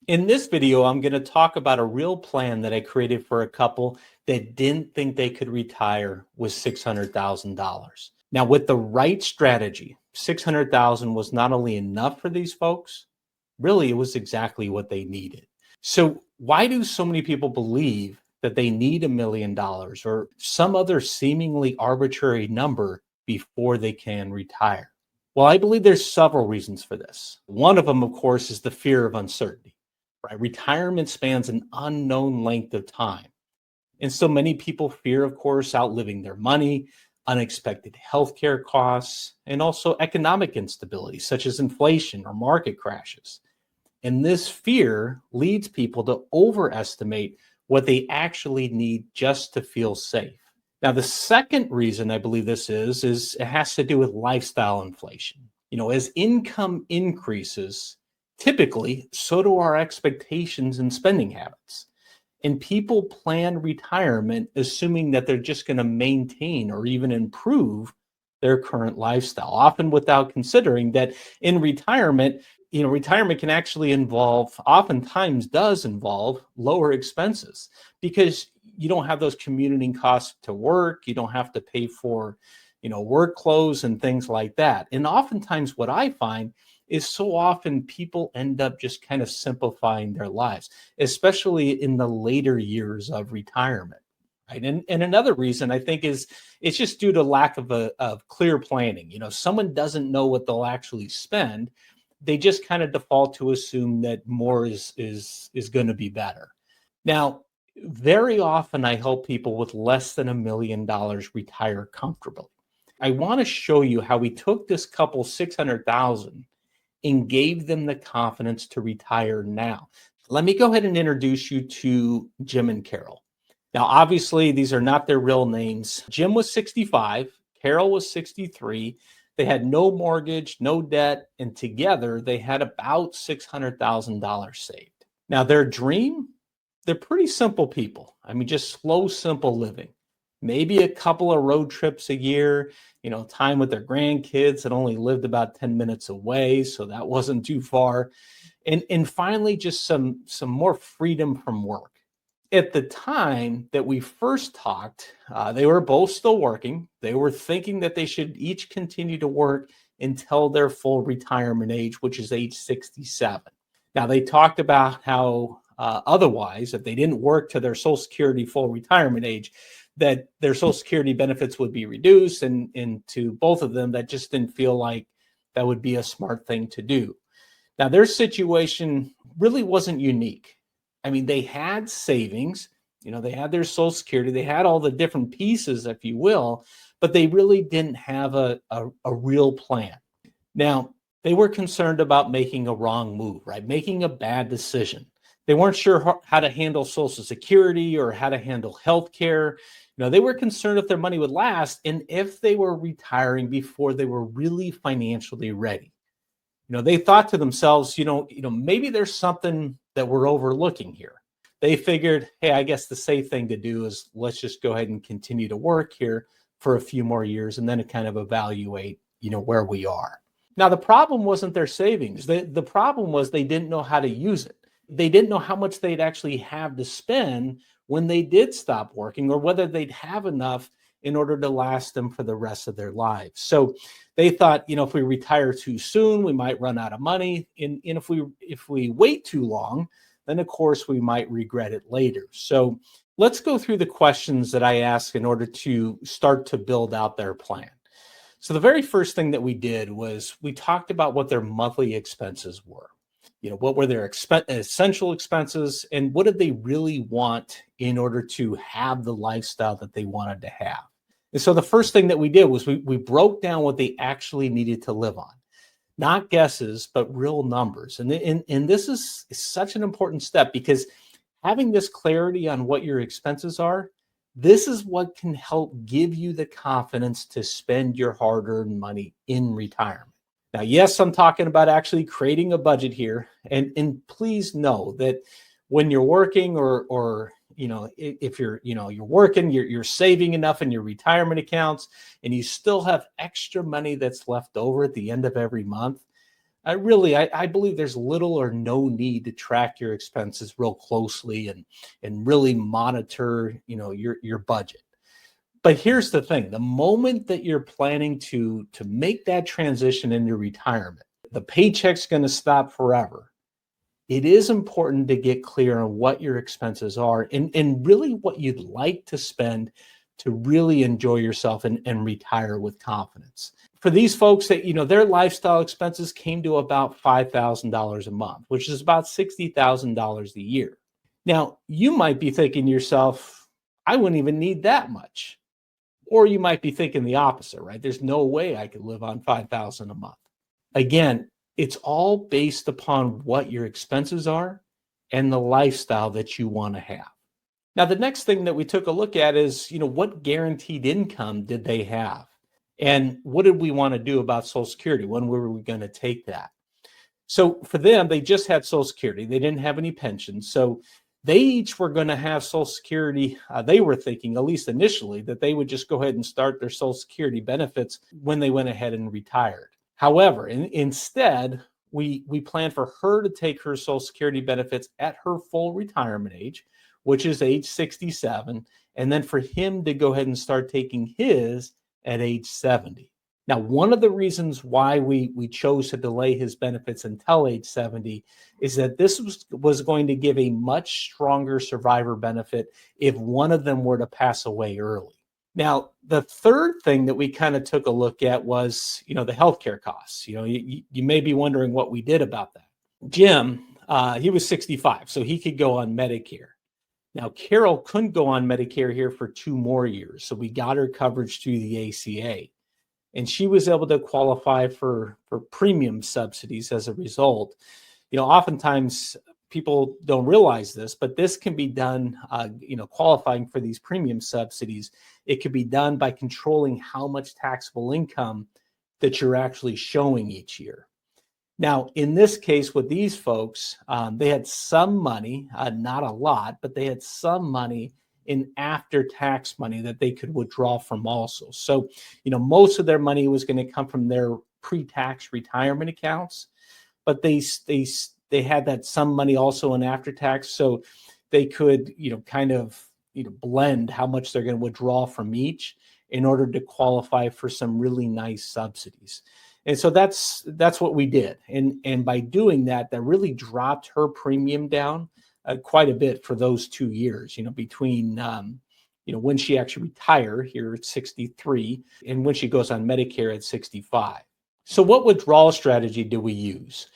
In this video, I'm going to talk about a real plan that I created for a couple that didn't think they could retire with $600,000. Now, with the right strategy, $600,000 was not only enough for these folks, really it was exactly what they needed. So, why do so many people believe that they need $1 million or some other seemingly arbitrary number before they can retire? Well, I believe there's several reasons for this. One of them, of course, is the fear of uncertainty. Right? Retirement spans an unknown length of time. And so many people fear, of course, outliving their money, unexpected healthcare costs, and also economic instability, such as inflation or market crashes. And this fear leads people to overestimate what they actually need just to feel safe. Now, the second reason I believe this is it has to do with lifestyle inflation. As income increases, typically, so do our expectations and spending habits. And people plan retirement assuming that they're just going to maintain or even improve their current lifestyle, often without considering that in retirement, retirement can actually oftentimes does involve lower expenses because you don't have those commuting costs to work. You don't have to pay for, work clothes and things like that. And oftentimes what I find is so often people end up just kind of simplifying their lives, especially in the later years of retirement. Right. And another reason I think is it's just due to lack of clear planning. Someone doesn't know what they'll actually spend. They just kind of default to assume that more is going to be better. Now, very often I help people with less than $1 million retire comfortably. I want to show you how we took this couple 600,000 and gave them the confidence to retire now. Let me go ahead and introduce you to Jim and Carol. Now, obviously, these are not their real names. Jim was 65, Carol was 63. They had no mortgage, no debt, and together they had about $600,000 saved. Now, their dream, they're pretty simple people. I mean, just slow, simple living. Maybe a couple of road trips a year, time with their grandkids that only lived about 10 minutes away. So that wasn't too far. And finally, just some more freedom from work. At the time that we first talked, they were both still working. They were thinking that they should each continue to work until their full retirement age, which is age 67. Now, they talked about how otherwise, if they didn't work to their Social Security full retirement age, that their Social Security benefits would be reduced. And to both of them, that just didn't feel like that would be a smart thing to do. Now, their situation really wasn't unique. I mean, they had savings, they had their Social Security, they had all the different pieces, if you will, but they really didn't have a real plan. Now, they were concerned about making a wrong move, right? Making a bad decision. They weren't sure how to handle Social Security or how to handle healthcare. They were concerned if their money would last and if they were retiring before they were really financially ready. They thought to themselves, maybe there's something that we're overlooking here. They figured, hey, I guess the safe thing to do is let's just go ahead and continue to work here for a few more years and then kind of evaluate, where we are. Now, the problem wasn't their savings. The problem was they didn't know how to use it. They didn't know how much they'd actually have to spend when they did stop working or whether they'd have enough in order to last them for the rest of their lives. So they thought, if we retire too soon, we might run out of money. And if we wait too long, then of course we might regret it later. So let's go through the questions that I asked in order to start to build out their plan. So the very first thing that we did was we talked about what their monthly expenses were. What were their essential expenses and what did they really want in order to have the lifestyle that they wanted to have? And so the first thing that we did was we broke down what they actually needed to live on, not guesses, but real numbers. And this is such an important step because having this clarity on what your expenses are, this is what can help give you the confidence to spend your hard-earned money in retirement. Now, yes, I'm talking about actually creating a budget here. And please know that when you're working or if you're working, you're saving enough in your retirement accounts and you still have extra money that's left over at the end of every month, I believe there's little or no need to track your expenses real closely and really monitor, your budget. But here's the thing, the moment that you're planning to make that transition into retirement, the paycheck's going to stop forever. It is important to get clear on what your expenses are and really what you'd like to spend to really enjoy yourself and retire with confidence. For these folks that, their lifestyle expenses came to about $5,000 a month, which is about $60,000 a year. Now, you might be thinking to yourself, I wouldn't even need that much. Or you might be thinking the opposite, right? There's no way I could live on $5,000 a month. Again, it's all based upon what your expenses are and the lifestyle that you want to have. Now, the next thing that we took a look at is, what guaranteed income did they have? And what did we want to do about Social Security? When were we going to take that? So for them, they just had Social Security. They didn't have any pensions. So they each were going to have Social Security. They were thinking, at least initially, that they would just go ahead and start their Social Security benefits when they went ahead and retired. However, instead, we planned for her to take her Social Security benefits at her full retirement age, which is age 67, and then for him to go ahead and start taking his at age 70. Now, one of the reasons why we chose to delay his benefits until age 70 is that this was going to give a much stronger survivor benefit if one of them were to pass away early. Now, the third thing that we kind of took a look at was, the healthcare costs. You may be wondering what we did about that. Jim, he was 65, so he could go on Medicare. Now, Carol couldn't go on Medicare here for 2 more years, so we got her coverage through the ACA. And she was able to qualify for premium subsidies as a result. Oftentimes people don't realize this, but this can be done, qualifying for these premium subsidies. It could be done by controlling how much taxable income that you're actually showing each year. Now, in this case with these folks, they had some money, not a lot, but they had some money in after-tax money that they could withdraw from also. So, most of their money was going to come from their pre-tax retirement accounts, but they had that some money also in after-tax, so they could, blend how much they're going to withdraw from each in order to qualify for some really nice subsidies. And so that's what we did. And by doing that, that really dropped her premium down quite a bit for those 2 years, between, when she actually retired here at 63 and when she goes on Medicare at 65. So what withdrawal strategy do we use?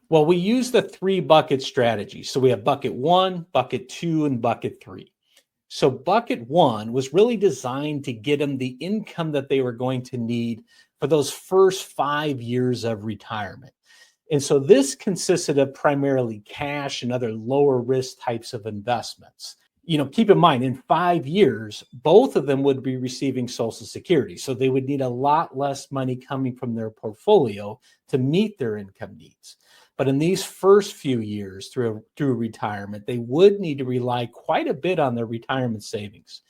Well, we use the 3 bucket strategy. So we have bucket 1, bucket 2, and bucket 3. So bucket 1 was really designed to get them the income that they were going to need for those first 5 years of retirement. And so this consisted of primarily cash and other lower risk types of investments. Keep in mind, in 5 years, both of them would be receiving Social Security. So they would need a lot less money coming from their portfolio to meet their income needs. But in these first few years through retirement, they would need to rely quite a bit on their retirement savings.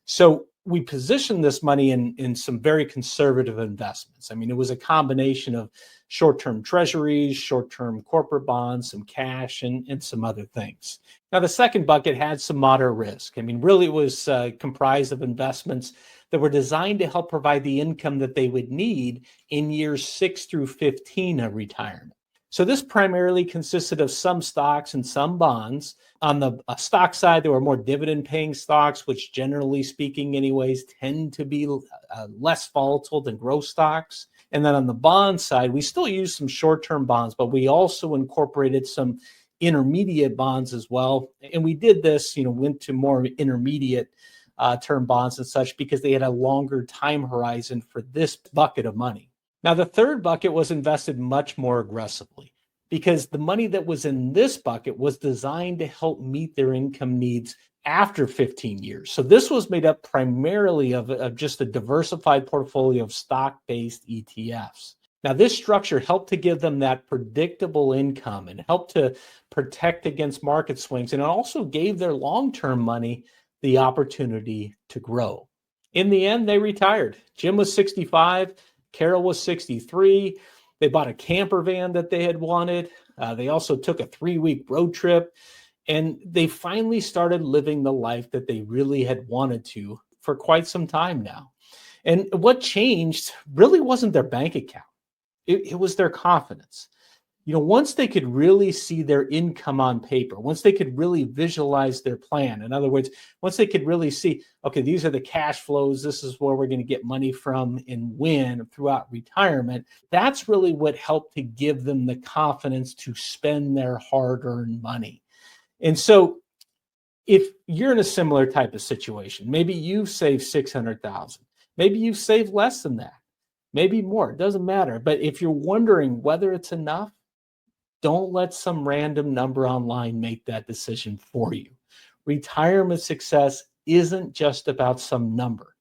So we positioned this money in some very conservative investments. I mean, it was a combination of short-term treasuries, short-term corporate bonds, some cash, and some other things. Now, the second bucket had some moderate risk. I mean, really it was comprised of investments that were designed to help provide the income that they would need in years 6 through 15 of retirement. So this primarily consisted of some stocks and some bonds. On the stock side, there were more dividend-paying stocks, which generally speaking anyways tend to be less volatile than growth stocks. And then on the bond side, we still use some short-term bonds, but we also incorporated some intermediate bonds as well. And we did this, went to more intermediate term bonds and such because they had a longer time horizon for this bucket of money. Now, the third bucket was invested much more aggressively because the money that was in this bucket was designed to help meet their income needs after 15 years. So this was made up primarily of just a diversified portfolio of stock-based ETFs. Now, this structure helped to give them that predictable income and helped to protect against market swings. And it also gave their long-term money the opportunity to grow. In the end, they retired. Jim was 65. Carol was 63. They bought a camper van that they had wanted. They also took a 3-week road trip, and they finally started living the life that they really had wanted to for quite some time now. And what changed really wasn't their bank account. It was their confidence. Once they could really see their income on paper, once they could really visualize their plan, in other words, once they could really see, okay, these are the cash flows, this is where we're going to get money from and when throughout retirement, that's really what helped to give them the confidence to spend their hard-earned money. And so if you're in a similar type of situation, maybe you've saved $600,000, maybe you've saved less than that, maybe more, it doesn't matter. But if you're wondering whether it's enough, don't let some random number online make that decision for you. Retirement success isn't just about some number.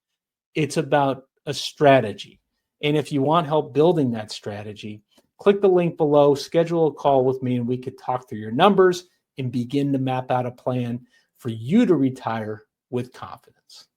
It's about a strategy. And if you want help building that strategy, click the link below, schedule a call with me, and we could talk through your numbers and begin to map out a plan for you to retire with confidence.